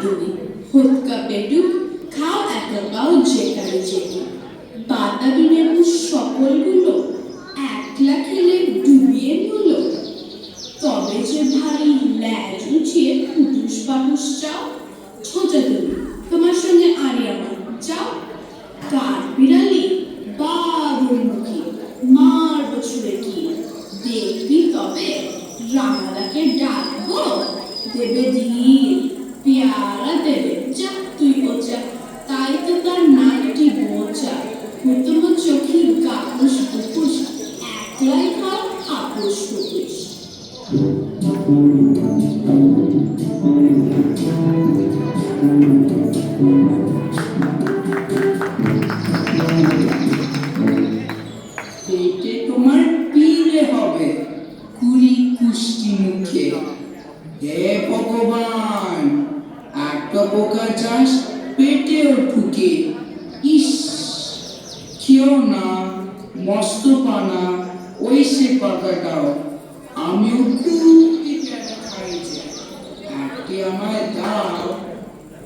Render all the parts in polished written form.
তুমি হোৎকা পেটুক খাও একা পাও যেখানে যেতে বাতাবি লেবু সকলগুলো একলা খেলে ডুবিয়ে নিল তবে যে ভারী ল্যাজ উঠিয়ে ফুটুস পাটুস চাও ছোটা তুমি তোমার সঙ্গে আরে আমার যাও কাঠ বিড়ালি বাদুড়মুখী মার বছরে কি দেখবি তবে রাঙালাকে ডাকবো দেবে দিন পেয়ারা দেবে যা তুই ওচা তাই তো তার নাকটি বোচা নতুন চোখে গাকুস বুকুস একলাই খাও হাপুস ফুকুস পেটে তোমার পিলে হবে কুড়ি কুষ্টি মুখে হে ভগবান একটা পোকা চাষ পেটেও ঢুকে ইস খেও না মস্ত পানা ওই সে পাকাটাও আমিও খুব পেয়ারা খাই যে একটি আমায় দাও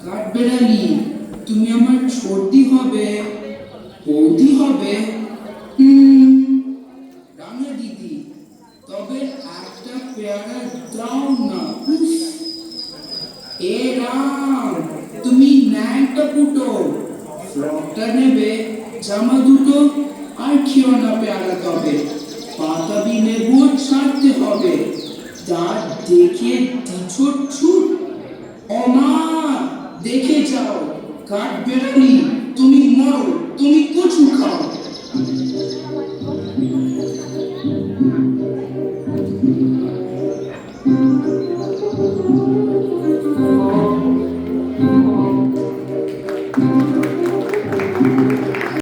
কাঠ বেড়ালি তুমি আমার ছোটি হবে বৌদি হবে রাঙা দিদি তবে একটা পেয়ারা দাও না এ রাম তুমি ন্যাংটা ফুটো ফ্রকটা নেবে জামা দুটো আর খেও না পেয়ারা তবে বাতাবি লেবু ছাড়তে হবে দাঁত দেখে দিছুট ছুট অমা দেখে যাও কাঠ বেড়ালি